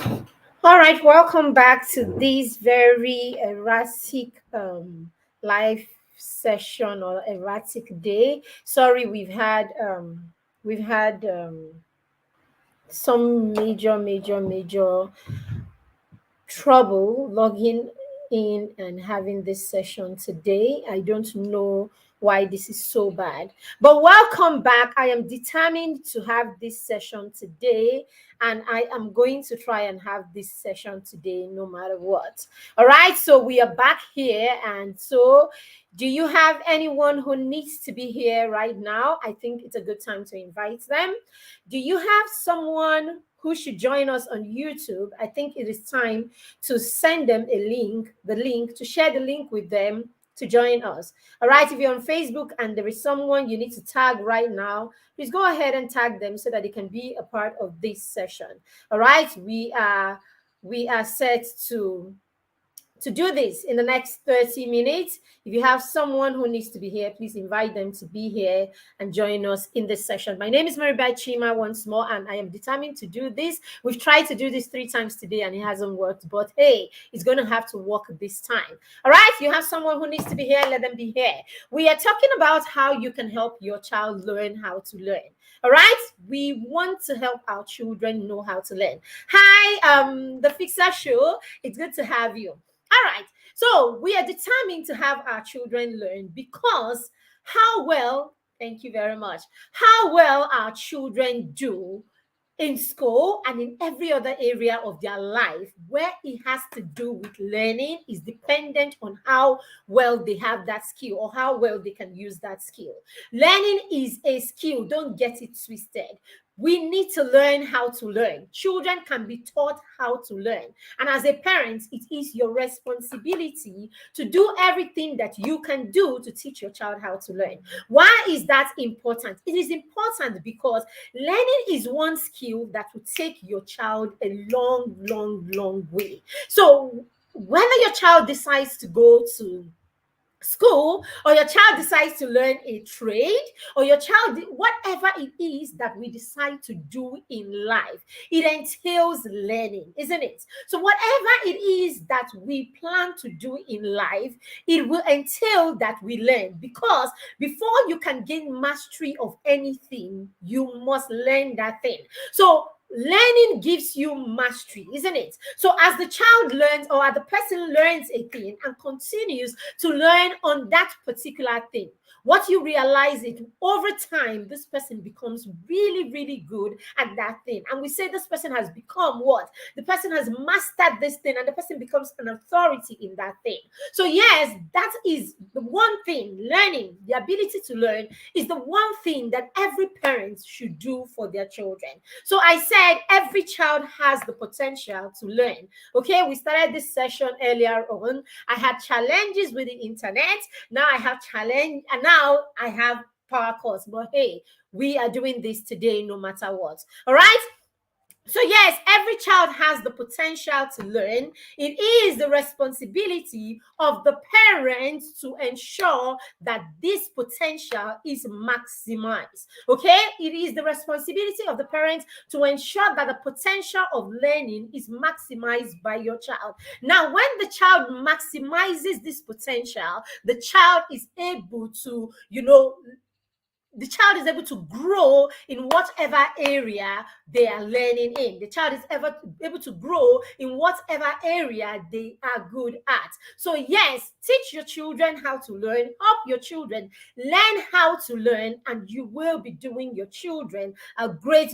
All right, welcome back to this very erratic live session or erratic day. Sorry, we've had some major trouble logging in and having this session today. I don't know why this is so bad. But welcome back. I am determined to have this session today, and I am going to try and have this session today no matter what. All right, so we are back here. And so, do you have anyone who needs to be here right now? I think it's a good time to invite them. Do you have someone who should join us on YouTube? I think it is time to send them a link, to share the link with them to join us. All right, if you're on Facebook and there is someone you need to tag right now, please go ahead and tag them so that they can be a part of this session. All right, we are set to do this in the next 30 minutes. If you have someone who needs to be here, please invite them to be here and join us in this session. My name is Maribel Chima once more, and I am determined to do this. We've tried to do this 3 times today and it hasn't worked, but hey, it's going to have to work this time. All right, you have someone who needs to be here, let them be here. We are talking about how you can help your child learn how to learn. All right, we want to help our children know how to learn. Hi, the Fixer Show. It's good to have you. All right. So we are determined to have our children learn because thank you very much, how well our children do in school and in every other area of their life where it has to do with learning is dependent on how well they have that skill or how well they can use that skill. Learning is a skill. Don't get it twisted. We need to learn how to learn. Children can be taught how to learn. And as a parent, it is your responsibility to do everything that you can do to teach your child how to learn. Why is that important? It is important because learning is one skill that will take your child a long way. So whether your child decides to go to school or your child decides to learn a trade or your child, whatever it is that we decide to do in life, it entails learning, isn't it? So whatever it is that we plan to do in life, it will entail that we learn, because before you can gain mastery of anything, you must learn that thing. So learning gives you mastery, isn't it? So as the child learns or as the person learns a thing and continues to learn on that particular thing, what you realize is over time, this person becomes really good at that thing. And we say this person has become what? The person has mastered this thing and the person becomes an authority in that thing. So yes, that is the one thing. Learning, the ability to learn, is the one thing that every parent should do for their children. So I said every child has the potential to learn. Okay, we started this session earlier on. I had challenges with the internet. Now I have challenge, and now I have power course. But hey, we are doing this today no matter what. All right. So yes, every child has the potential to learn. It is the responsibility of the parents to ensure that this potential is maximized. Okay? It is the responsibility of the parents to ensure that the potential of learning is maximized by your child. Now, when the child maximizes this potential, the child is able to, the child is able to grow in whatever area they are learning in. The child is able to grow in whatever area they are good at. So yes, teach your children how to learn, help your children learn how to learn, and you will be doing your children a great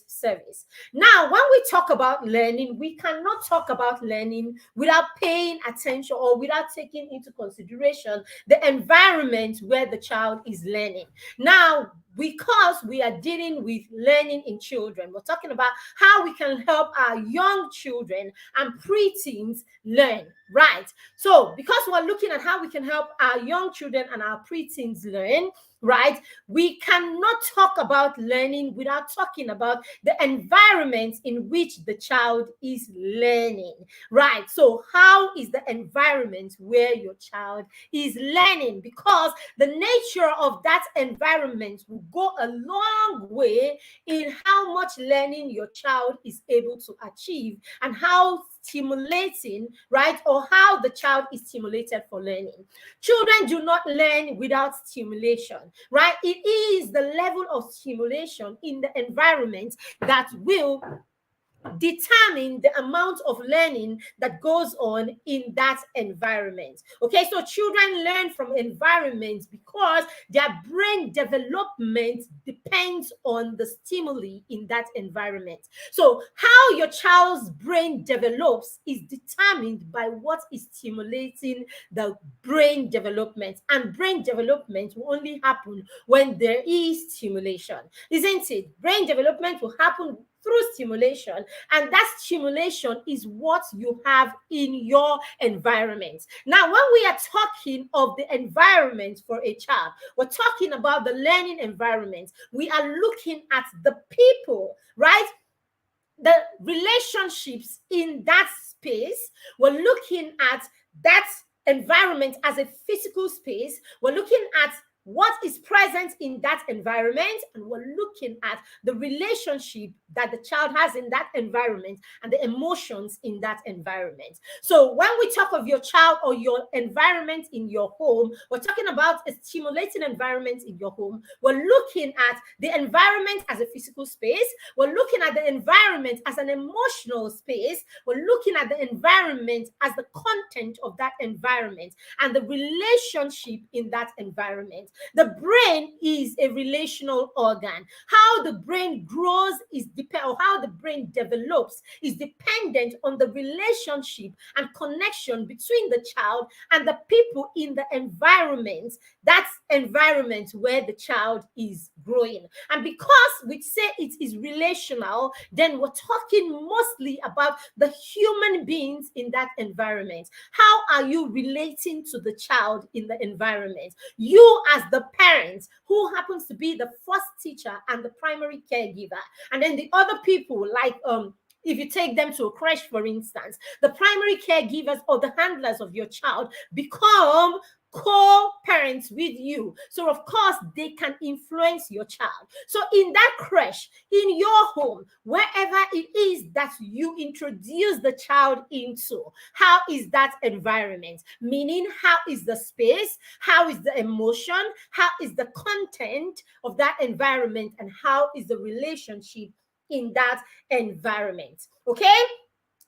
service. Now, when we talk about learning, we cannot talk about learning without paying attention or without taking into consideration the environment where the child is learning. Now, because we are dealing with learning in children, we're talking about how we can help our young children and preteens learn, right? So, because we're looking at how we can help our young children and our preteens learn, right, we cannot talk about learning without talking about the environment in which the child is learning, right? So, how is the environment where your child is learning? Because the nature of that environment will will go a long way in how much learning your child is able to achieve and how stimulating, right, or how the child is stimulated for learning. Children do not learn without stimulation, right? It is the level of stimulation in the environment that will determine the amount of learning that goes on in that environment. Okay, so children learn from environments because their brain development depends on the stimuli in that environment. So how your child's brain develops is determined by what is stimulating the brain development, and brain development will only happen when there is stimulation, isn't it? Brain development will happen through stimulation, and that stimulation is what you have in your environment. Now, when we are talking of the environment for a child, we're talking about the learning environment. We are looking at the people, right? The relationships in that space. We're looking at that environment as a physical space. We're looking at what is present in that environment, and we're looking at the relationship that the child has in that environment and the emotions in that environment. So when we talk of your child or your environment in your home, we're talking about a stimulating environment in your home. We're looking at the environment as a physical space. We're looking at the environment as an emotional space. We're looking at the environment as the content of that environment and the relationship in that environment. The brain is a relational organ. How the brain grows is or how the brain develops is dependent on the relationship and connection between the child and the people in the environment, that environment where the child is growing. And because we say it is relational, then we're talking mostly about the human beings in that environment. How are you relating to the child in the environment? You as the parent, who happens to be the first teacher and the primary caregiver, and then the other people, like if you take them to a crash, for instance, the primary caregivers or the handlers of your child become co-parents with you. So of course they can influence your child. So in that crash, in your home, wherever it is that you introduce the child into, how is that environment? Meaning, how is the space? How is the emotion? How is the content of that environment? And how is the relationship in that environment? Okay.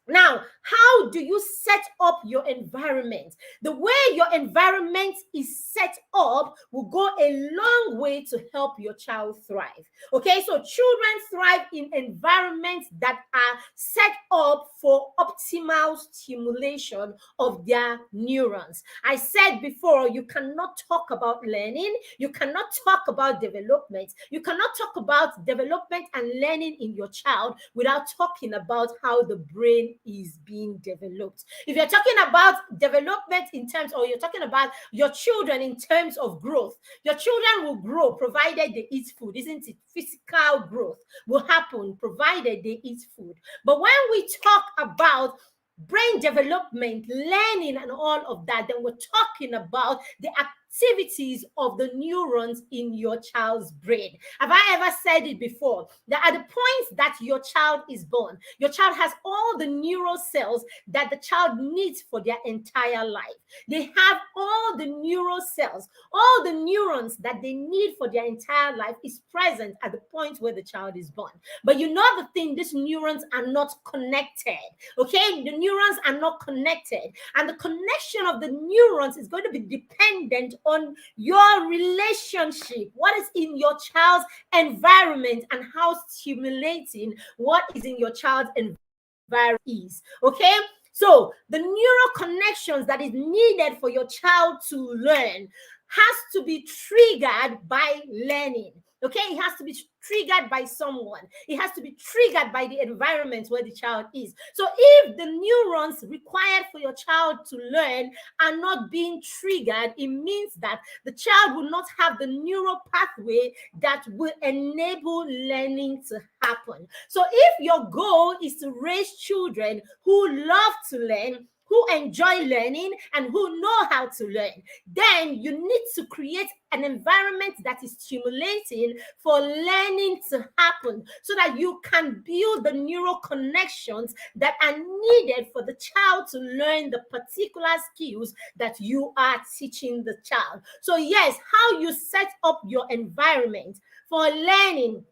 Now, how do you set up your environment? The way your environment is set up will go a long way to help your child thrive. Okay, so children thrive in environments that are set up for optimal stimulation of their neurons. I said before, you cannot talk about learning, you cannot talk about development, you cannot talk about development and learning in your child without talking about how the brain is being developed. If you're talking about development in terms, or you're talking about your children in terms of growth, your children will grow provided they eat food, isn't it? Physical growth will happen provided they eat food. But when we talk about brain development, learning, and all of that, then we're talking about the activities of the neurons in your child's brain. Have I ever said it before? That at the point that your child is born, your child has all the neural cells that the child needs for their entire life. They have all the neural cells, all the neurons that they need for their entire life is present at the point where the child is born. But you know the thing, these neurons are not connected. Okay, the neurons are not connected, and the connection of the neurons is going to be dependent on your relationship, what is in your child's environment, and how stimulating what is in your child's environment is. Okay, so the neural connections that is needed for your child to learn has to be triggered by learning. Okay, it has to be triggered by someone. It has to be triggered by the environment where the child is. So if the neurons required for your child to learn are not being triggered, it means that the child will not have the neural pathway that will enable learning to happen. So if your goal is to raise children who love to learn, who enjoy learning and who know how to learn. Then you need to create an environment that is stimulating for learning to happen so that you can build the neural connections that are needed for the child to learn the particular skills that you are teaching the child. So yes, how you set up your environment for learning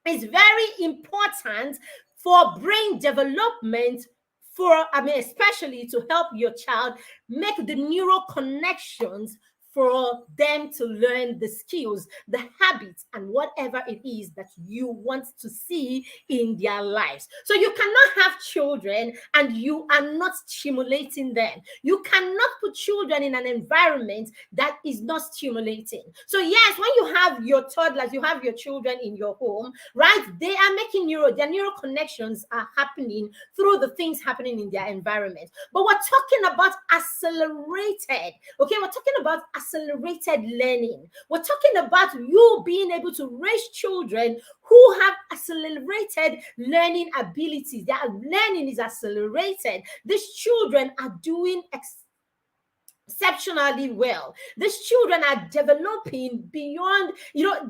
is very important for brain development, for especially to help your child make the neural connections for them to learn the skills, the habits, and whatever it is that you want to see in their lives. So you cannot have children and you are not stimulating them. You cannot put children in an environment that is not stimulating. So yes, when you have your toddlers, you have your children in your home, right? They are making their neural connections are happening through the things happening in their environment. But we're talking about accelerated, okay? We're talking about accelerated learning. We're talking about you being able to raise children who have accelerated learning abilities. Their learning is accelerated. These children are doing exceptionally well. These children are developing beyond,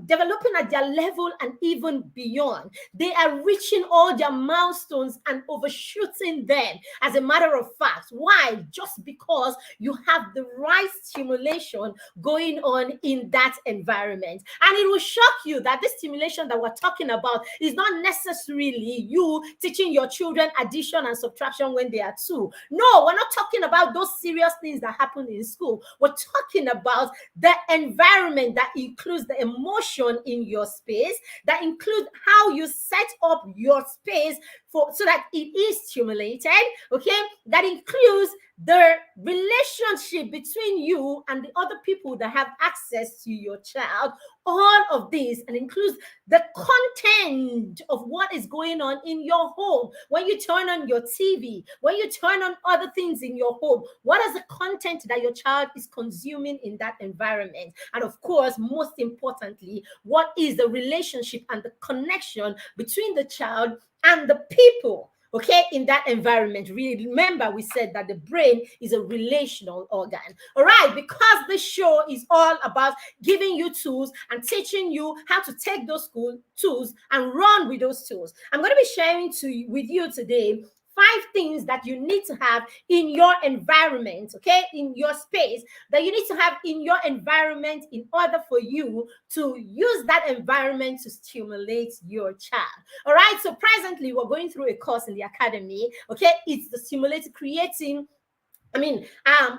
developing at their level and even beyond. They are reaching all their milestones and overshooting them, as a matter of fact. Why? Just because you have the right stimulation going on in that environment. And it will shock you that this stimulation that we're talking about is not necessarily you teaching your children addition and subtraction when they are 2. No, we're not talking about those serious things that happen in school. We're talking about the environment that includes the emotion in your space, that includes how you set up your space so that it is stimulated, okay? That includes the relationship between you and the other people that have access to your child, all of this, and includes the content of what is going on in your home. When you turn on your TV, when you turn on other things in your home, what is the content that your child is consuming in that environment? And of course, most importantly, what is the relationship and the connection between the child and the people, okay, in that environment? Remember, we said that the brain is a relational organ. All right, because this show is all about giving you tools and teaching you how to take those tools and run with those tools. I'm going to be sharing with you today 5 things that you need to have in your environment, okay, in your space, that you need to have in your environment in order for you to use that environment to stimulate your child. All right, so presently we're going through a course in the academy, okay? It's the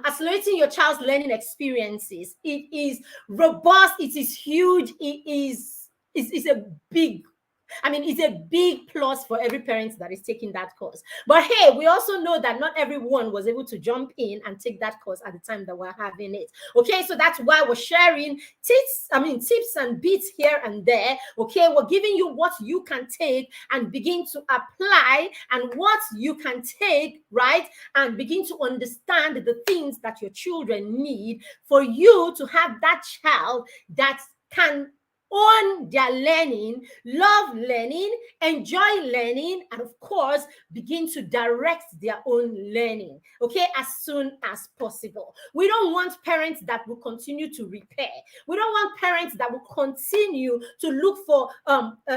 accelerating your child's learning experiences. It is robust, it is huge, it's a big, it's a big plus for every parent that is taking that course. But hey, we also know that not everyone was able to jump in and take that course at the time that we're having it. Okay, so that's why we're sharing tips and bits here and there. Okay, we're giving you what you can take and begin to apply, and what you can take, right, and begin to understand the things that your children need for you to have that child that can own their learning, love learning, enjoy learning, and of course, begin to direct their own learning, okay, as soon as possible. We don't want parents that will continue to repair. We don't want parents that will continue to look for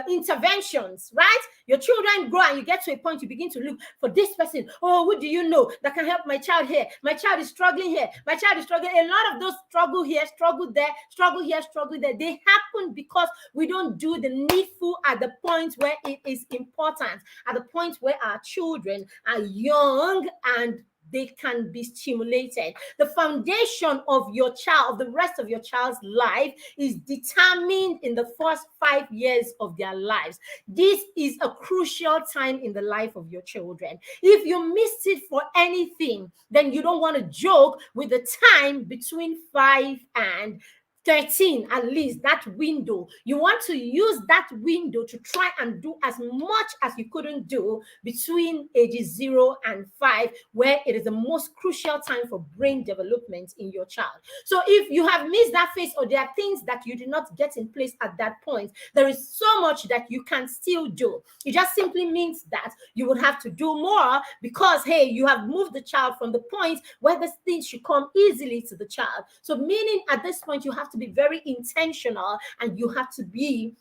interventions, right? Your children grow and you get to a point, you begin to look for this person. Oh, who do you know that can help my child here? My child is struggling here. My child is struggling. A lot of those struggle here, struggle there, struggle here, struggle there. They happen because we don't do the needful at the point where it is important, at the point where our children are young and they can be stimulated. The foundation of your child, the rest of your child's life, is determined in the first 5 years of their lives. This is a crucial time in the life of your children. If you missed it for anything, then you don't want to joke with the time between 5 and 13 at least, that window. You want to use that window to try and do as much as you couldn't do between ages 0 and 5, where it is the most crucial time for brain development in your child. So if you have missed that phase, or there are things that you did not get in place at that point, there is so much that you can still do. It just simply means that you would have to do more, because hey, you have moved the child from the point where the things should come easily to the child. So meaning at this point, you have to be very intentional, and you have to be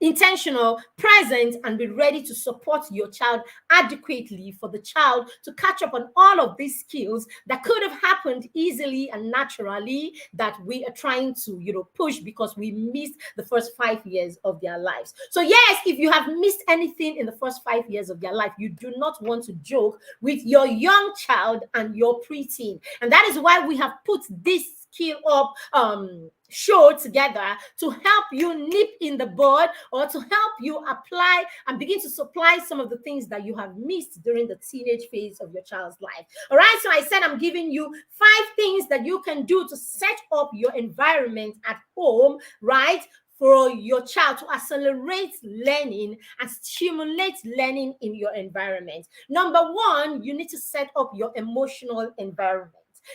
intentional, present, and be ready to support your child adequately for the child to catch up on all of these skills that could have happened easily and naturally, that we are trying to, push because we missed the first 5 years of their lives. So yes, if you have missed anything in the first 5 years of their life, you do not want to joke with your young child and your preteen. And that is why we have put this skill up show together to help you nip in the bud, or to help you apply and begin to supply some of the things that you have missed during the teenage phase of your child's life. All right, so I said I'm giving you 5 things that you can do to set up your environment at home, right, for your child to accelerate learning and stimulate learning in your environment. Number 1, you need to set up your emotional environment.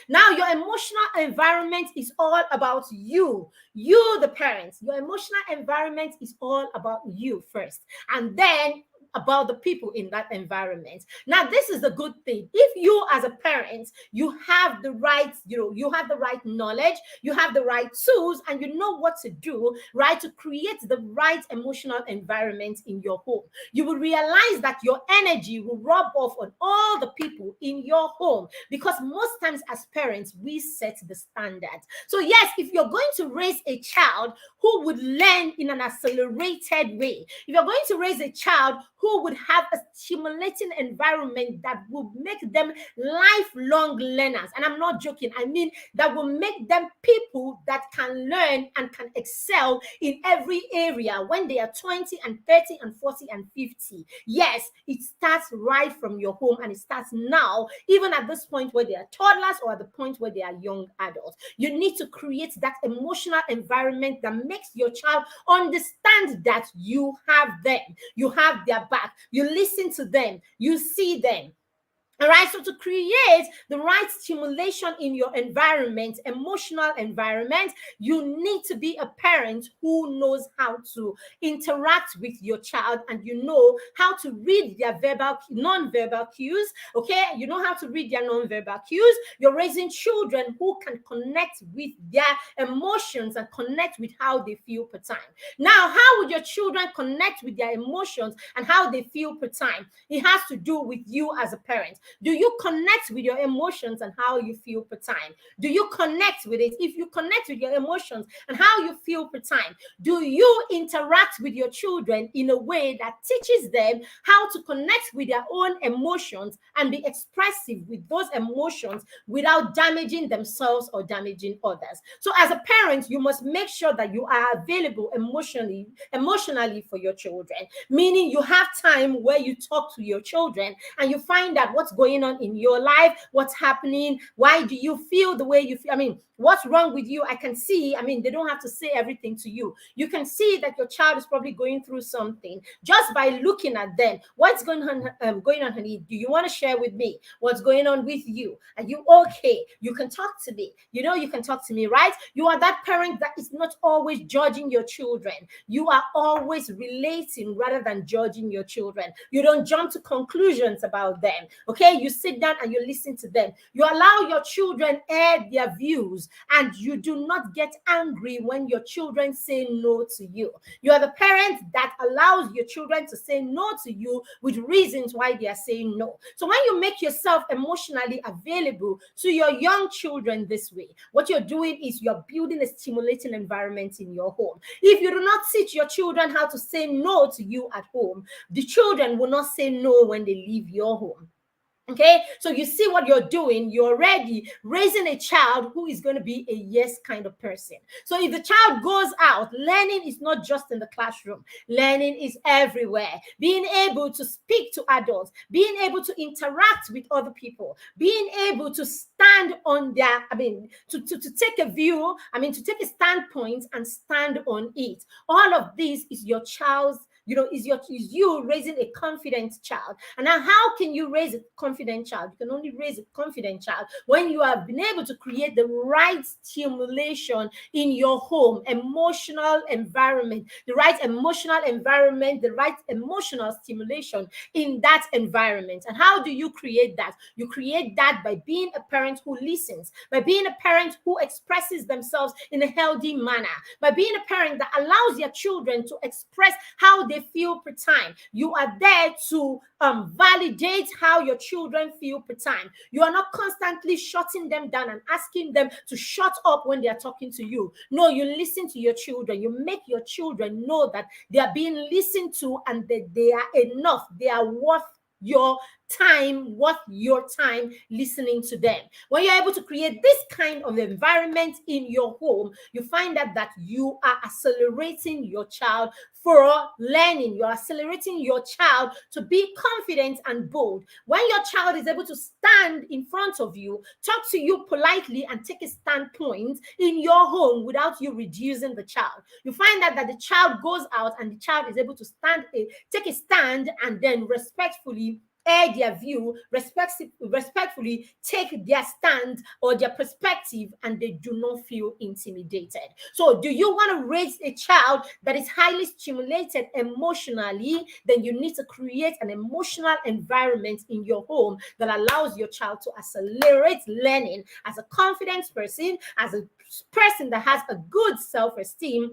Now, your emotional environment is all about you, the parents. Your emotional environment is all about you first, and then about the people in that environment. Now, this is the good thing. If you as a parent, you have the right, you have the right knowledge, you have the right tools, and you know what to do, right, to create the right emotional environment in your home, you will realize that your energy will rub off on all the people in your home, because most times as parents, we set the standards. So yes, if you're going to raise a child who would learn in an accelerated way, if you're going to raise a child who would have a stimulating environment that will make them lifelong learners, and I'm not joking, I mean that will make them people that can learn and can excel in every area when they are 20 and 30 and 40 and 50. Yes, it starts right from your home, and it starts now, even at this point where they are toddlers or at the point where they are young adults. You need to create that emotional environment that makes your child understand that you have them, you have their back, you listen to them, you see them. All right, so to create the right stimulation in your environment, emotional environment, you need to be a parent who knows how to interact with your child, and you know how to read their non-verbal cues. Okay, you know how to read their non-verbal cues. You're raising children who can connect with their emotions and connect with how they feel per time. Now, how would your children connect with their emotions and how they feel per time? It has to do with you as a parent. Do you connect with your emotions and how you feel per time? Do you connect with it? If you connect with your emotions and how you feel per time, do you interact with your children in a way that teaches them how to connect with their own emotions and be expressive with those emotions without damaging themselves or damaging others? So as a parent, you must make sure that you are available emotionally for your children, meaning you have time where you talk to your children and you find out what's going on in your life, what's happening, why do you feel the way you feel, what's wrong with you. I can see, they don't have to say everything to you. You can see that your child is probably going through something just by looking at them. What's going on, honey? Do you want to share with me what's going on with you? Are you okay? You can talk to me. You can talk to me, right? You are that parent that is not always judging your children. You are always relating rather than judging your children. You don't jump to conclusions about them. Okay, you sit down and you listen to them. You allow your children air their views, and you do not get angry when your children say no to you. You are the parent that allows your children to say no to you with reasons why they are saying no. So when you make yourself emotionally available to your young children this way, what you're doing is you're building a stimulating environment in your home. If you do not teach your children how to say no to you at home, the children will not say no when they leave your home. Okay, so you see what you're doing. You're already raising a child who is going to be a yes kind of person. So if the child goes out, learning is not just in the classroom, learning is everywhere. Being able to speak to adults, being able to interact with other people, being able to stand on their, to take a view, to take a standpoint and stand on it. All of this is your child's, is you raising a confident child. And now, how can you raise a confident child? You can only raise a confident child when you have been able to create the right stimulation in your home, emotional environment, the right emotional environment, the right emotional stimulation in that environment. And how do you create that? You create that by being a parent who listens, by being a parent who expresses themselves in a healthy manner, by being a parent that allows their children to express how they feel per time. You are there to validate how your children feel per time. You are not constantly shutting them down and asking them to shut up when they are talking to you. No, you listen to your children. You make your children know that they are being listened to and that they are enough. They are worth your time listening to them. When you're able to create this kind of environment in your home, you find out that you are accelerating your child for learning. You're accelerating your child to be confident and bold. When your child is able to stand in front of you, talk to you politely, and take a standpoint in your home without you reducing the child, you find out that the child goes out and the child is able to take a stand and then respectfully air their view, respectfully take their stand or their perspective, and they do not feel intimidated. So do you want to raise a child that is highly stimulated emotionally? Then you need to create an emotional environment in your home that allows your child to accelerate learning as a confident person, as a person that has a good self-esteem,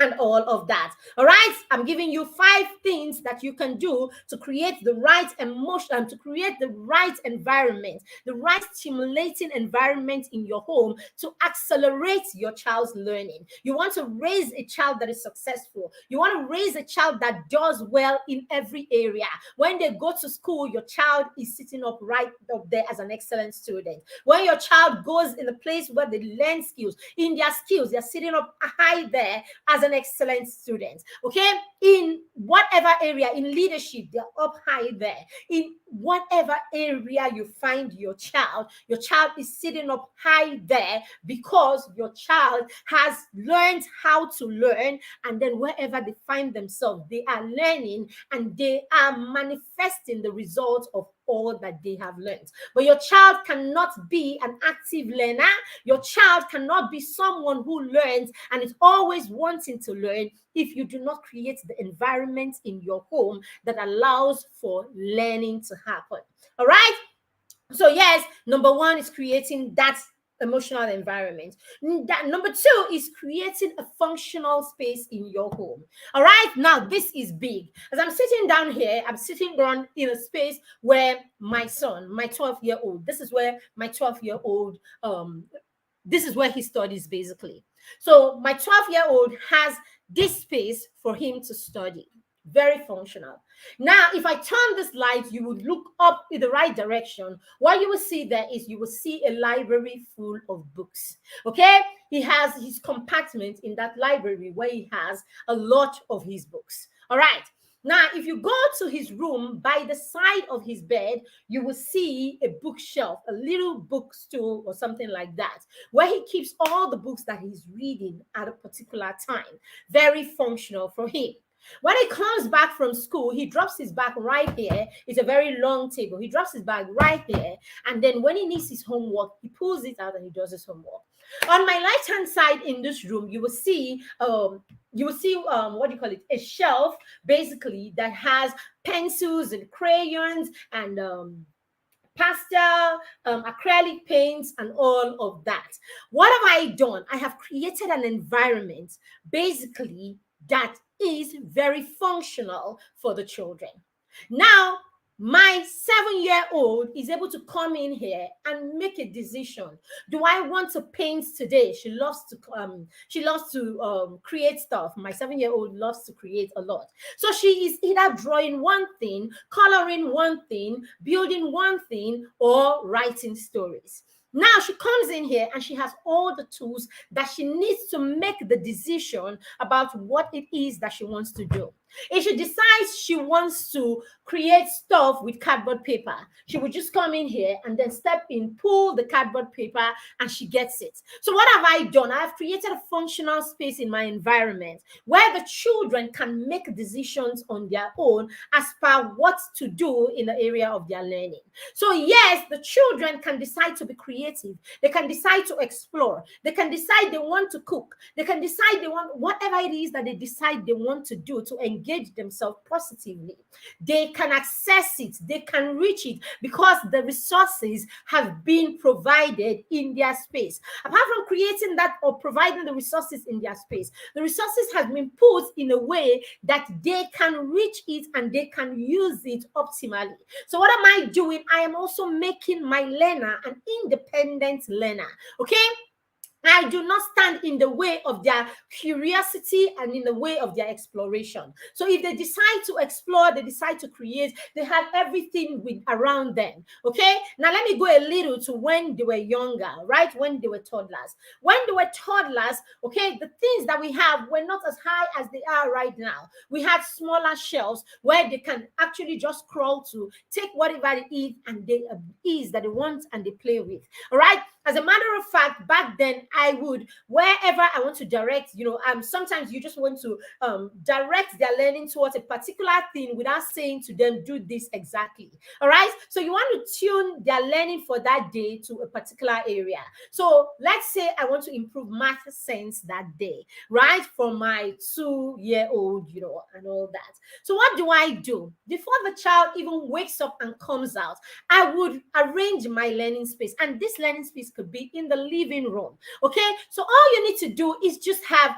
and all of that. All right, I'm giving you 5 things that you can do to create the right emotion, to create the right environment, the right stimulating environment in your home to accelerate your child's learning. You want to raise a child that is successful. You want to raise a child that does well in every area. When they go to school, your child is sitting up right up there as an excellent student. When your child goes in a place where they learn skills, in their skills, they're sitting up high there as an excellent student. Okay, in whatever area, in leadership, they're up high there. In whatever area you find your child is sitting up high there because your child has learned how to learn, and then wherever they find themselves, they are learning and they are manifesting the results of all that they have learned. But your child cannot be an active learner. Your child cannot be someone who learns and is always wanting to learn if you do not create the environment in your home that allows for learning to happen. All right? So yes, number 1 is creating that emotional environment. Number 2 is creating a functional space in your home. All right, now this is big. As I'm sitting down here, I'm sitting down in a space where my son, my 12-year-old, this is where my 12-year-old this is where he studies basically. So my 12-year-old has this space for him to study. Very functional. Now, if I turn this light, you would look up in the right direction. What you will see there is you will see a library full of books. Okay? He has his compartment in that library where he has a lot of his books. All right. Now, if you go to his room, by the side of his bed, you will see a bookshelf, a little bookstool or something like that, where he keeps all the books that he's reading at a particular time. Very functional for him. When he comes back from school, he drops his bag right here. It's a very long table. He drops his bag right here. And then when he needs his homework, he pulls it out and he does his homework. On my left-hand side in this room, you will see what do you call it? A shelf, basically, that has pencils and crayons and pastel, acrylic paints, and all of that. What have I done? I have created an environment, basically, that is very functional for the children. Now, My 7-year-old is able to come in here and make a decision. Do I want to paint today? She loves to create stuff. My 7-year-old loves to create a lot. So she is either drawing one thing, coloring one thing, building one thing, or writing stories. Now she comes in here and she has all the tools that she needs to make the decision about what it is that she wants to do. If she decides she wants to create stuff with cardboard paper, she would just come in here and then step in, pull the cardboard paper, and she gets it. So what have I done? I've created a functional space in my environment where the children can make decisions on their own as per what to do in the area of their learning. So yes, the children can decide to be creative. They can decide to explore. They can decide they want to cook. They can decide they want whatever it is that they decide they want to do to engage themselves positively. They can access it. They can reach it because the resources have been provided in their space. Apart from creating that or providing the resources in their space, the resources have been put in a way that they can reach it and they can use it optimally. So what am I doing? I am also making my learner an independent learner. Okay? I do not stand in the way of their curiosity and in the way of their exploration. So if they decide to explore, they decide to create, they have everything around them. Okay. Now let me go a little to when they were younger, right? When they were toddlers. When they were toddlers, okay, the things that we have were not as high as they are right now. We had smaller shelves where they can actually just crawl to, take whatever it is and they is that they want and they play with. All right. As a matter of fact, back then I would, wherever I want to direct, sometimes you just want to direct their learning towards a particular thing without saying to them, do this exactly. All right. So you want to tune their learning for that day to a particular area. So let's say I want to improve math sense that day, right? For my 2-year-old, and all that. So what do I do? Before the child even wakes up and comes out, I would arrange my learning space. And this learning space could be in the living room. Okay, so all you need to do is just have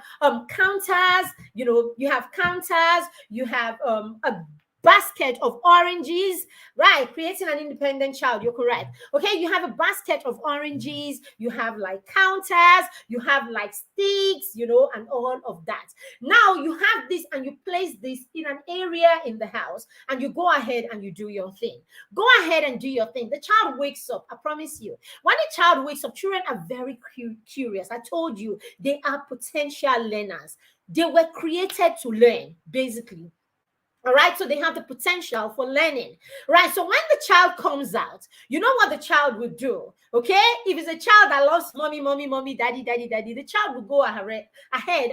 counters. You have counters, you have a basket of oranges, right? Creating an independent child, you're correct. Okay, you have a basket of oranges, you have like counters, you have like sticks, and all of that. Now you have this and you place this in an area in the house and you go ahead and you do your thing. Go ahead and do your thing. The child wakes up, I promise you. When a child wakes up, children are very curious. I told you, they are potential learners. They were created to learn, basically. All right, so they have the potential for learning, right? So when the child comes out, you know what the child would do, okay? If it's a child that loves mommy, mommy, mommy, daddy, daddy, daddy, the child will go ahead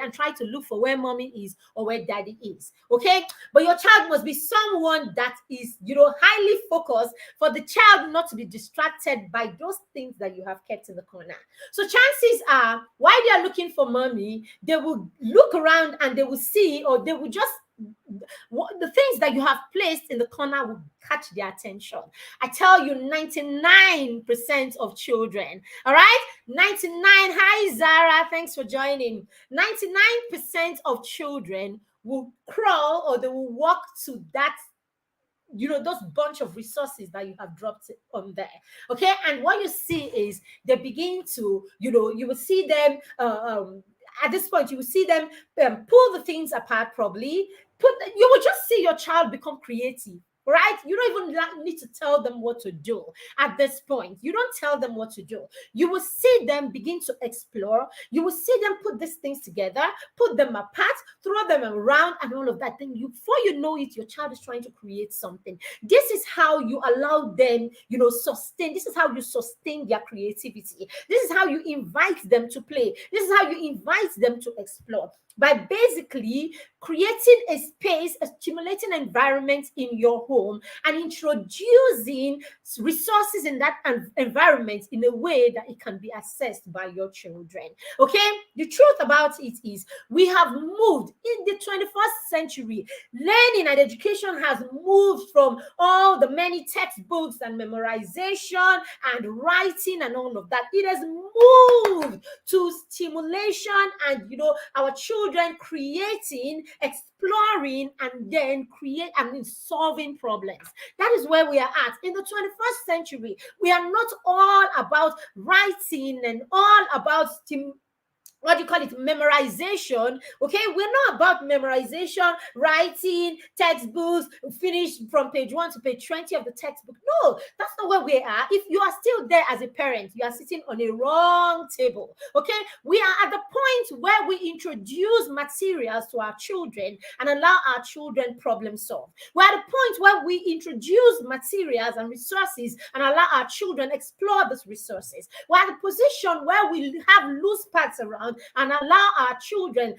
and try to look for where mommy is or where daddy is, okay? But your child must be someone that is, highly focused for the child not to be distracted by those things that you have kept in the corner. So chances are, while they are looking for mommy, they will look around and they will see, or they will just the things that you have placed in the corner will catch their attention. I tell you, 99% of children, all right? 99, hi Zara, thanks for joining. 99% of children will crawl or they will walk to that, those bunch of resources that you have dropped on there. Okay. And what you see is they begin to, you will see them, at this point, you will see them pull the things apart probably. You will just see your child become creative. Right? You don't even need to tell them what to do at this point. You don't tell them what to do. You will see them begin to explore. You will see them put these things together, put them apart, throw them around, and all of that. Then before you know it, your child is trying to create something. This is how you allow them, sustain. This is how you sustain their creativity. This is how you invite them to play. This is how you invite them to explore. By basically creating a space, a stimulating environment in your home and introducing resources in that environment in a way that it can be accessed by your children. Okay? The truth about it is we have moved in the 21st century. Learning and education has moved from all the many textbooks and memorization and writing and all of that. It has moved to stimulation and, our children children creating, exploring, and then solving problems. That is where we are at. In the 21st century, we are not all about writing and all about what do you call it, memorization. Okay, we're not about memorization, writing textbooks, finish from page 1 to page 20 of the textbook. No, that's not where we are. If you are still there as a parent, you are sitting on a wrong table. Okay, we are at the point where we introduce materials to our children and allow our children problem solve. We're at the point where we introduce materials and resources and allow our children explore those resources. We're at the position where we have loose parts around and allow our children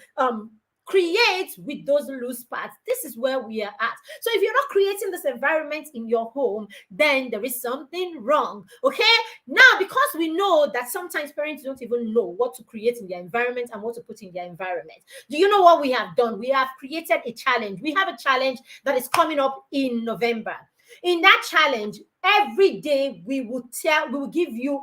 create with those loose parts. This is where we are at. So if you're not creating this environment in your home, then there is something wrong. Okay, now because we know that sometimes parents don't even know what to create in their environment and what to put in their environment, do you know what we have done? We have created a challenge. We have a challenge that is coming up in November. In that challenge, every day we will give you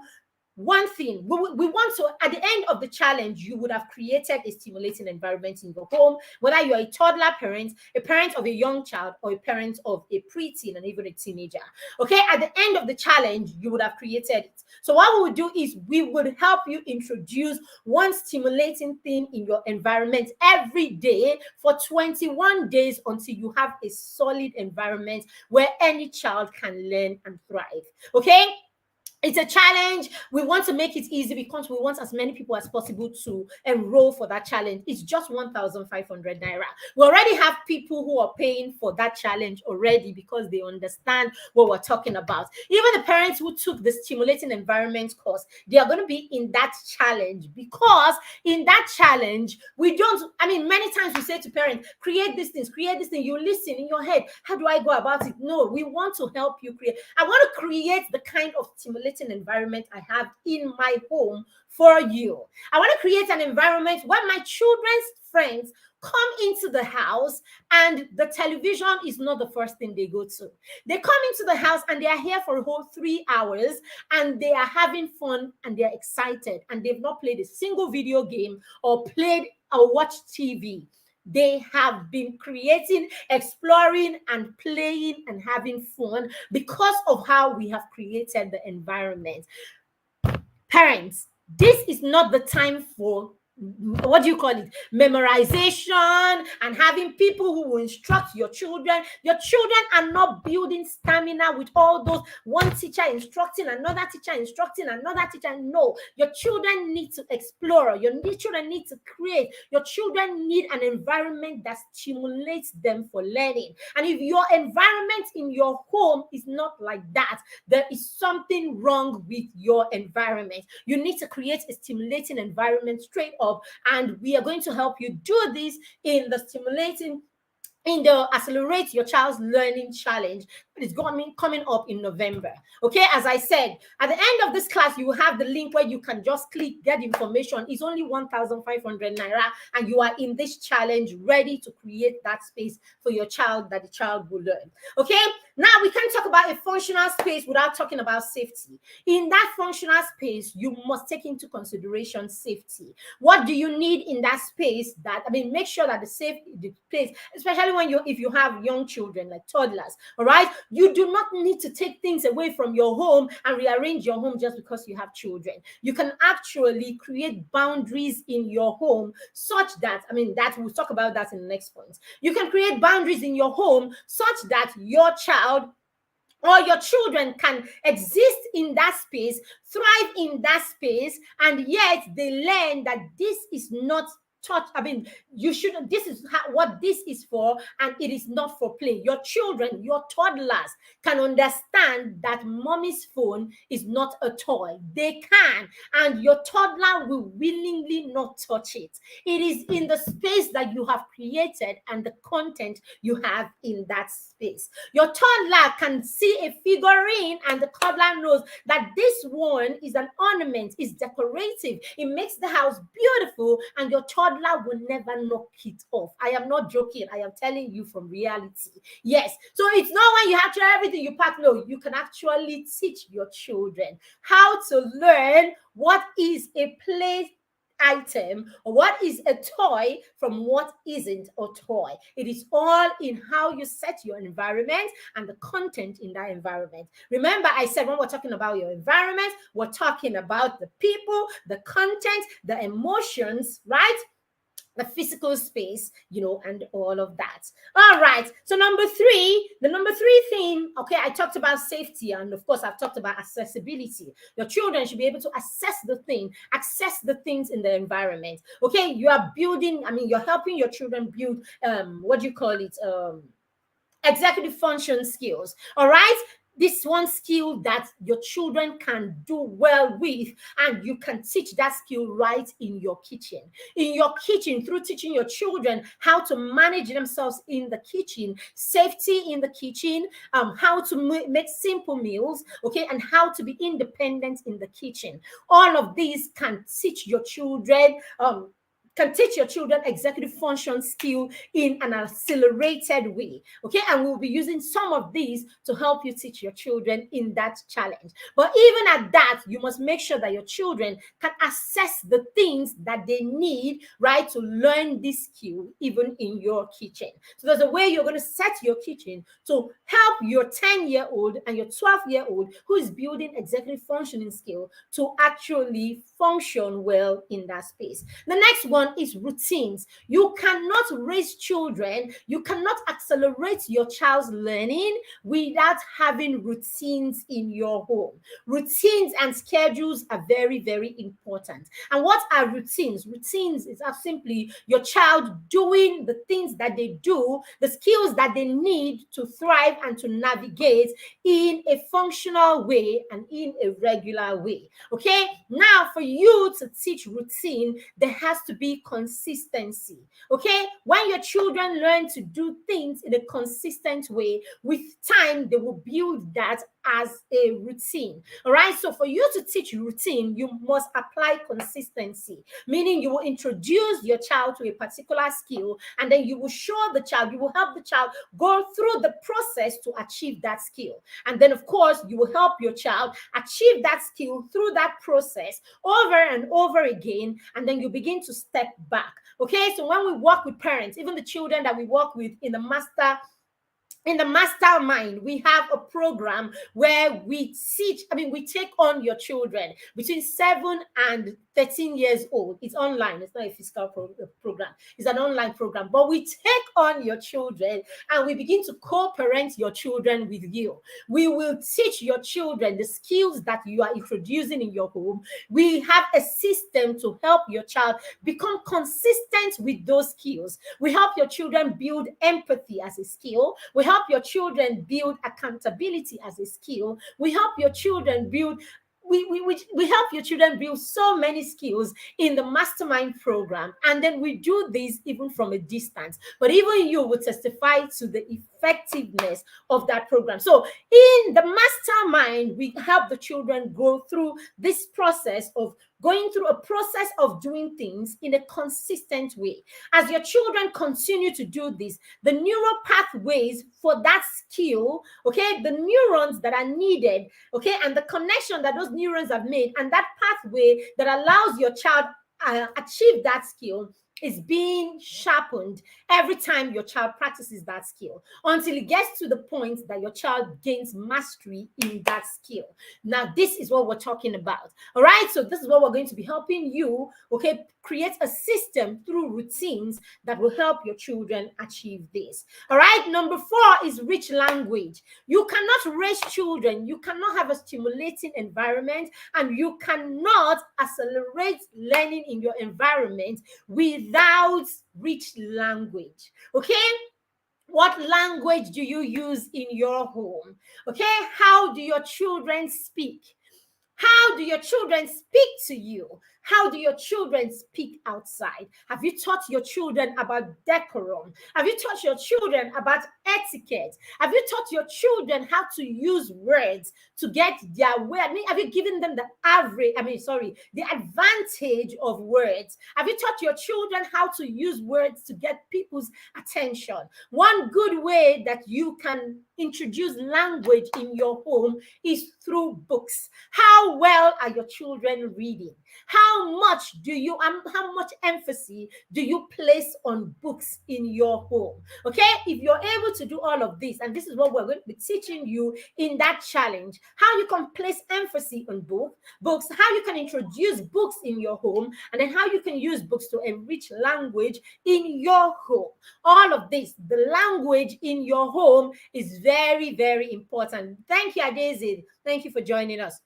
one thing. We want to, at the end of the challenge, you would have created a stimulating environment in your home, whether you're a toddler parent, a parent of a young child, or a parent of a preteen and even a teenager. Okay, at the end of the challenge, you would have created it. So what we would do is we would help you introduce one stimulating thing in your environment every day for 21 days until you have a solid environment where any child can learn and thrive. Okay, it's a challenge. We want to make it easy because we want as many people as possible to enroll for that challenge. It's just 1,500 naira. We already have people who are paying for that challenge already because they understand what we're talking about. Even the parents who took the stimulating environment course, they are going to be in that challenge because in that challenge, many times we say to parents, create these things, you listen in your head. How do I go about it? No, we want to help you create. I want to create the kind of stimulating environment I have in my home for you. I want to create an environment where my children's friends come into the house and the television is not the first thing they go to. They come into the house and they are here for a whole 3 hours and they are having fun and they're excited and they've not played a single video game or watched TV. They have been creating, exploring, and playing and having fun because of how we have created the environment. Parents, this is not the time for memorization and having people who will instruct your children. Your children are not building stamina with all those one teacher instructing another teacher instructing another teacher. No, your children need to explore. Your children need to create. Your children need an environment that stimulates them for learning. And if your environment in your home is not like that, there is something wrong with your environment. You need to create a stimulating environment straight up, and we are going to help you do this in the Accelerate Your Child's Learning Challenge that is coming up in November. Okay, as I said, at the end of this class, you will have the link where you can just click, get information. It's only 1,500 naira, and you are in this challenge ready to create that space for your child that the child will learn. Okay, now we can't talk about a functional space without talking about safety. In that functional space, you must take into consideration safety. What do you need in that space? Make sure that the place, especially if you have young children like toddlers, all right, you do not need to take things away from your home and rearrange your home just because you have children. You can actually create boundaries in your home such that we'll talk about that in the next point. You can create boundaries in your home such that your child or your children can exist in that space, thrive in that space, and yet they learn that this is not you shouldn't. This is what this is for, and it is not for play. Your children, your toddlers can understand that mommy's phone is not a toy. They can, and your toddler will willingly not touch it. It is in the space that you have created and the content you have in that space. Your toddler can see a figurine, and the toddler knows that this one is an ornament, is decorative. It makes the house beautiful, and your toddler will never knock it off. I am not joking. I am telling you from reality. Yes. So it's not when you have to everything you pack. No, you can actually teach your children how to learn what is a play item, or what is a toy from what isn't a toy. It is all in how you set your environment and the content in that environment. Remember, I said when we're talking about your environment, we're talking about the people, the content, the emotions, right? The physical space, and all of that. All right. So the number three thing, okay, I talked about safety, and of course, I've talked about accessibility. Your children should be able to access the things in the environment. Okay, you are building, you're helping your children build, what do you call it? Executive function skills. All right. This one skill that your children can do well with, and you can teach that skill right in your kitchen. In your kitchen, through teaching your children how to manage themselves in the kitchen, safety in the kitchen, how to make simple meals, okay, and how to be independent in the kitchen. All of these can teach your children executive function skill in an accelerated way. Okay, and we'll be using some of these to help you teach your children in that challenge. But even at that, you must make sure that your children can access the things that they need, right, to learn this skill even in your kitchen. So there's a way you're going to set your kitchen to help your 10-year-old and your 12-year-old who is building executive functioning skill to actually function well in that space. The next one is routines. You cannot raise children, you cannot accelerate your child's learning without having routines in your home. Routines and schedules are very, very important. And what are routines? Routines is simply your child doing the things that they do, the skills that they need to thrive and to navigate in a functional way and in a regular way. Okay, now for you to teach routine, there has to be consistency. Okay, when your children learn to do things in a consistent way, with time they will build that as a routine. All right, so for you to teach routine, you must apply consistency, meaning you will introduce your child to a particular skill, and then you will you will help the child go through the process to achieve that skill. And then, of course, you will help your child achieve that skill through that process over and over again, and then you begin to step back. Okay, so when we work with parents, even the children that we work with in the mastermind, we have a program where we take on your children between 7 and 13 years old. It's online. It's not a physical program. It's an online program. But we take on your children and we begin to co-parent your children with you. We will teach your children the skills that you are introducing in your home. We have a system to help your child become consistent with those skills. We help your children build empathy as a skill. We help your children build accountability as a skill. We help your children build we help your children build so many skills in the mastermind program, and then we do this even from a distance. But even you will testify to the effectiveness of that program. So in the mastermind, we help the children go through this process of going through a process of doing things in a consistent way. As your children continue to do this, the neural pathways for that skill, okay, the neurons that are needed, okay, and the connection that those neurons have made, and that pathway that allows your child achieve that skill is being sharpened every time your child practices that skill until it gets to the point that your child gains mastery in that skill. Now, this is what we're talking about. All right, so this is what we're going to be helping you, okay, create a system through routines that will help your children achieve this. All right, number 4 is rich language. You cannot raise children, you cannot have a stimulating environment, and you cannot accelerate learning in your environment without rich language. Okay, what language do you use in your home? Okay, how do your children speak? How do your children speak to you? How do your children speak outside? Have you taught your children about decorum? Have you taught your children about etiquette? Have you taught your children how to use words to get their way? Have you given them the advantage of words? Have you taught your children how to use words to get people's attention? One good way that you can introduce language in your home is through books. How well are your children reading? How how much emphasis do you place on books in your home? Okay, if you're able to do all of this, and this is what we're going to be teaching you in that challenge, how you can place emphasis on books, how you can introduce books in your home, and then how you can use books to enrich language in your home. All of this, the language in your home is very, very important. Thank you, Adezi. Thank you for joining us.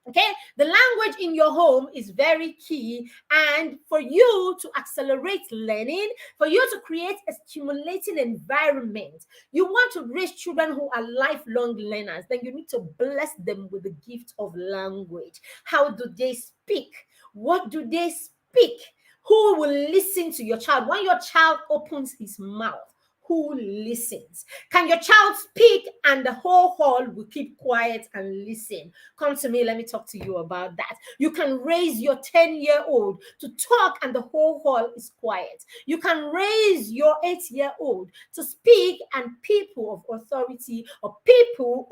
Okay, the language in your home is very key. And for you to accelerate learning, for you to create a stimulating environment, you want to raise children who are lifelong learners, then you need to bless them with the gift of language. How do they speak? What do they speak? Who will listen to your child? When your child opens his mouth, who listens? Can your child speak and the whole hall will keep quiet and listen? Come to me, let me talk to you about that. You can raise your 10-year-old to talk and the whole hall is quiet. You can raise your 8-year-old to speak and people of authority or people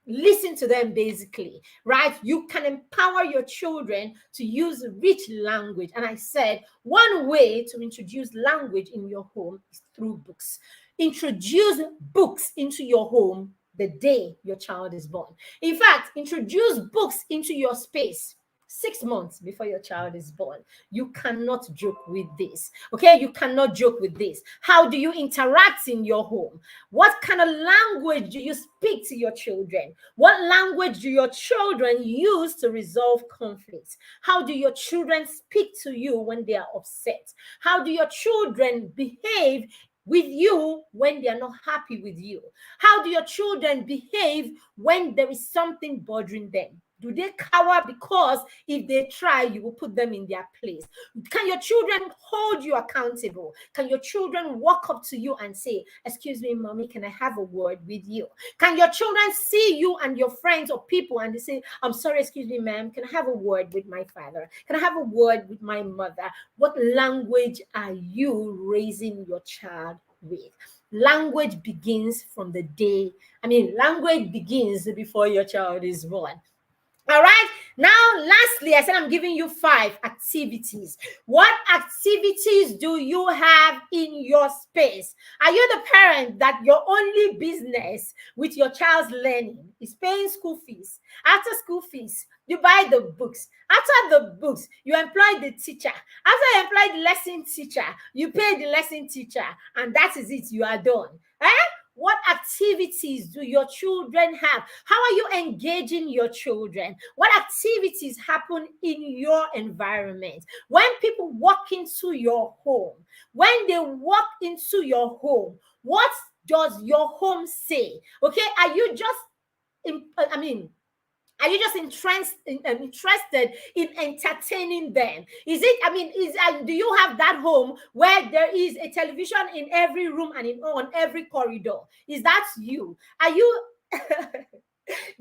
listen to them, basically, right? You can empower your children to use rich language. And I said one way to introduce language in your home is through books. Introduce books into your home the day your child is born. In fact, introduce books into your space 6 months before your child is born. You cannot joke with this. Okay, you cannot joke with this. How do you interact in your home? What kind of language do you speak to your children? What language do your children use to resolve conflicts? How do your children speak to you when they are upset? How do your children behave with you when they are not happy with you? How do your children behave when there is something bothering them? Do they cower because if they try, you will put them in their place? Can your children hold you accountable? Can your children walk up to you and say, "Excuse me, mommy, can I have a word with you?" Can your children see you and your friends or people and they say, "I'm sorry, excuse me, ma'am, can I have a word with my father? Can I have a word with my mother?" What language are you raising your child with? Language begins from the day, language begins before your child is born. All right. Now, lastly, I said I'm giving you 5 activities. What activities do you have in your space? Are you the parent that your only business with your child's learning is paying school fees? After school fees, you buy the books. After the books, you employ the teacher. After you employ the lesson teacher, you pay the lesson teacher, and that is it. You are done. What activities do your children have? How are you engaging your children? What activities happen in your environment? When people walk into your home, when they walk into your home, what does your home say? Okay, are you just interested in entertaining them? Do you have that home where there is a television in every room and on every corridor? Is that you? Are you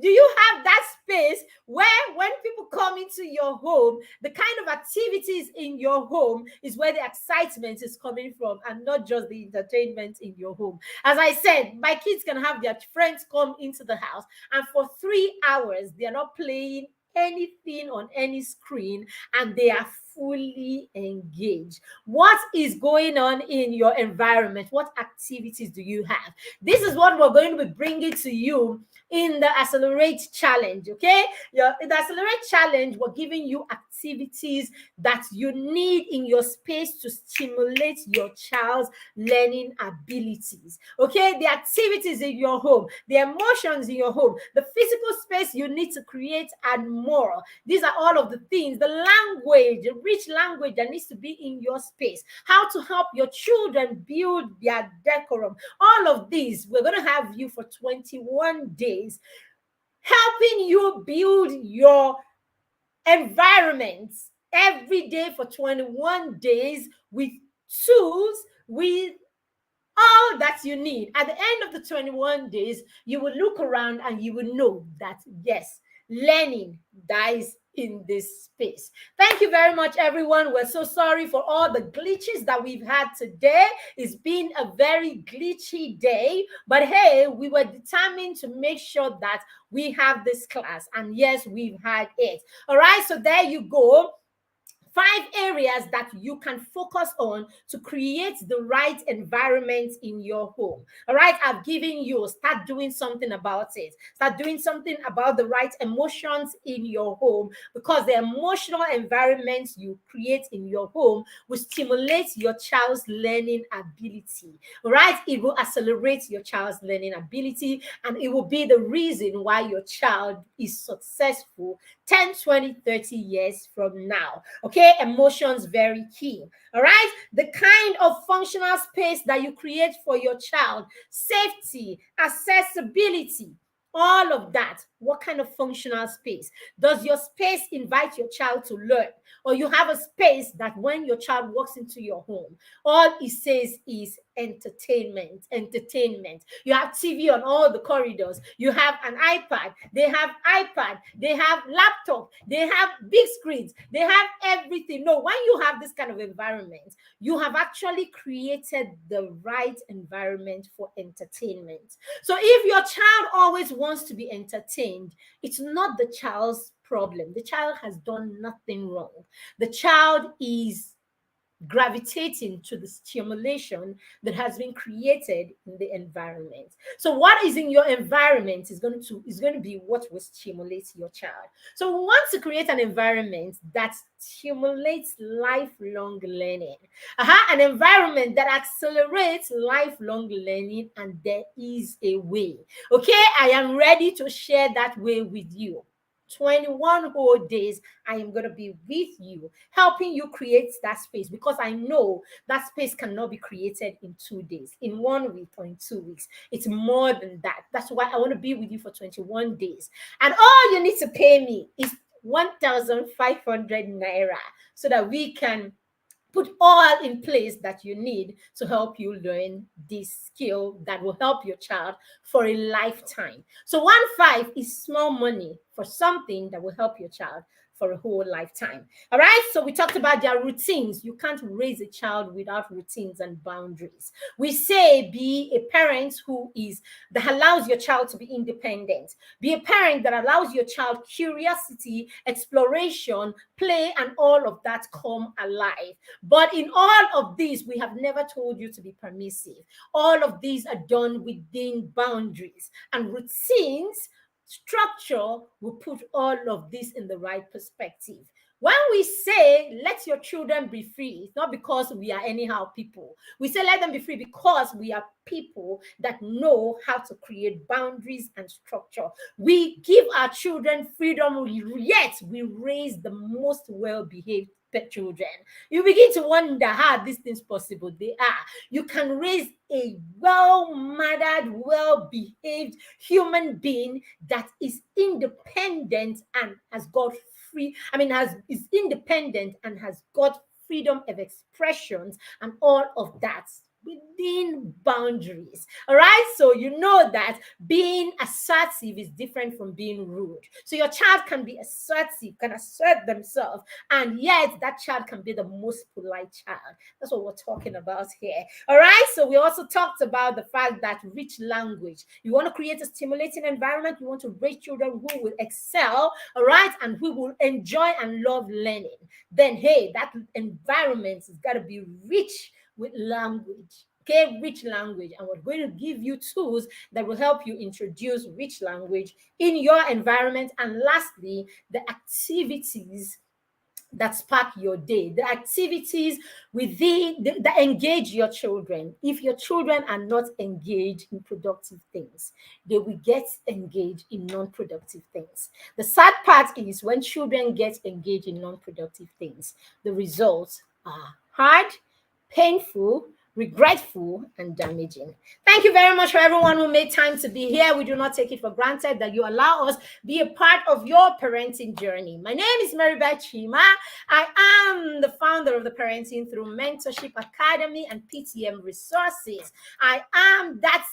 do you have that space where when people come into your home, the kind of activities in your home is where the excitement is coming from and not just the entertainment in your home? As I said, my kids can have their friends come into the house and for 3 hours, they are not playing anything on any screen and they are fully engaged. What is going on in your environment? What activities do you have? This is what we're going to be bringing to you in the Accelerate Challenge, okay? In the Accelerate Challenge, we're giving you activities that you need in your space to stimulate your child's learning abilities, okay? The activities in your home, the emotions in your home, the physical space you need to create, and more. These are all of the things, the language, the rich language that needs to be in your space, how to help your children build their decorum. All of these, we're going to have you for 21 days, helping you build your environments every day for 21 days with tools, with all that you need. At the end of the 21 days, you will look around and you will know that, yes, learning, that is in this space. Thank you very much, everyone. We're so sorry for all the glitches that we've had today. It's been a very glitchy day, but hey, we were determined to make sure that we have this class. And yes, we've had it. All right, so there you go. 5 areas that you can focus on to create the right environment in your home. All right, I've given you, start doing something about it. Start doing something about the right emotions in your home, because the emotional environment you create in your home will stimulate your child's learning ability. All right, it will accelerate your child's learning ability, and it will be the reason why your child is successful 10, 20, 30 years from now. Okay, emotions very key. All right, the kind of functional space that you create for your child, safety, accessibility, all of that. What kind of functional space? Does your space invite your child to learn? Or you have a space that when your child walks into your home, all it says is entertainment, entertainment. You have TV on all the corridors. You have an iPad. They have iPad. They have laptop. They have big screens. They have everything. No, when you have this kind of environment, you have actually created the right environment for entertainment. So if your child always wants to be entertained, it's not the child's problem. The child has done nothing wrong. The child is gravitating to the stimulation that has been created in the environment. So what is in your environment is going to be what will stimulate your child. So we want to create an environment that stimulates lifelong learning. An environment that accelerates lifelong learning, and there is a way. Okay, I am ready to share that way with you. 21 whole days, I am going to be with you, helping you create that space, because I know that space cannot be created in 2 days, in 1 week, or in 2 weeks. It's more than that. That's why I want to be with you for 21 days. And all you need to pay me is 1,500 naira so that we can put all in place that you need to help you learn this skill that will help your child for a lifetime. So 1.5 is small money for something that will help your child for a whole lifetime. All right, so we talked about their routines. You can't raise a child without routines and boundaries. We say be a parent that allows your child to be independent. Be a parent that allows your child curiosity, exploration, play, and all of that come alive. But in all of these, we have never told you to be permissive. All of these are done within boundaries, and routines, structure will put all of this in the right perspective. When we say let your children be free, it's not because we are anyhow people. We say let them be free because we are people that know how to create boundaries and structure. We give our children freedom, yet we raise the most well-behaved children. You begin to wonder how these things possible. They are. You can raise a well-mannered, well-behaved human being that is independent and has got is independent and has got freedom of expressions and all of that within boundaries. All right, so you know that being assertive is different from being rude. So your child can be assertive, can assert themselves, and yet that child can be the most polite child. That's what we're talking about here. All right, so we also talked about the fact that rich language, you want to create a stimulating environment, you want to raise children who will excel, all right, and who will enjoy and love learning. Then hey, that environment has got to be rich with language. Okay, rich language. And we're going to give you tools that will help you introduce rich language in your environment. And lastly, the activities that spark your day, the activities that engage your children. If your children are not engaged in productive things, they will get engaged in non-productive things. The sad part is when children get engaged in non-productive things, the results are hard, painful, regretful, and damaging. Thank you very much for everyone who made time to be here. We do not take it for granted that you allow us be a part of your parenting journey. My name is Maribeth Chima. I am the founder of the Parenting Through Mentorship Academy and PTM Resources. I am that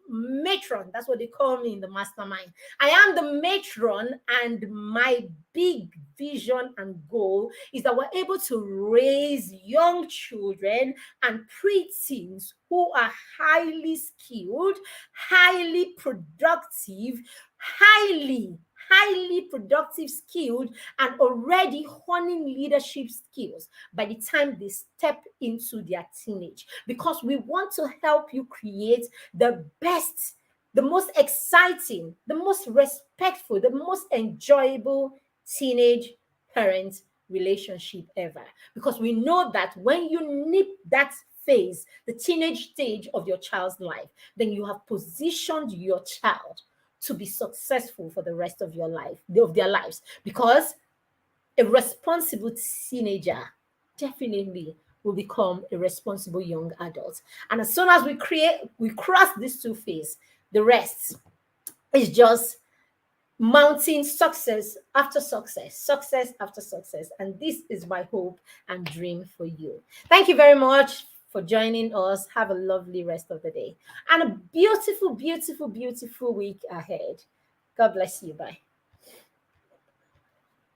matrix matron. That's what they call me in the mastermind. I am the matron, and my big vision and goal is that we're able to raise young children and preteens who are highly skilled, highly productive, highly productive, skilled, and already honing leadership skills by the time they step into their teenage. Because we want to help you create the best, the most exciting, the most respectful, the most enjoyable teenage parent relationship ever. Because we know that when you nip that phase, the teenage stage of your child's life, then you have positioned your child to be successful for the rest of your life, of their lives. Because a responsible teenager definitely will become a responsible young adult. And as soon as we cross these two phases, the rest is just mounting success after success, success after success. And this is my hope and dream for you. Thank you very much for joining us. Have a lovely rest of the day and a beautiful, beautiful, beautiful week ahead. God bless you. Bye.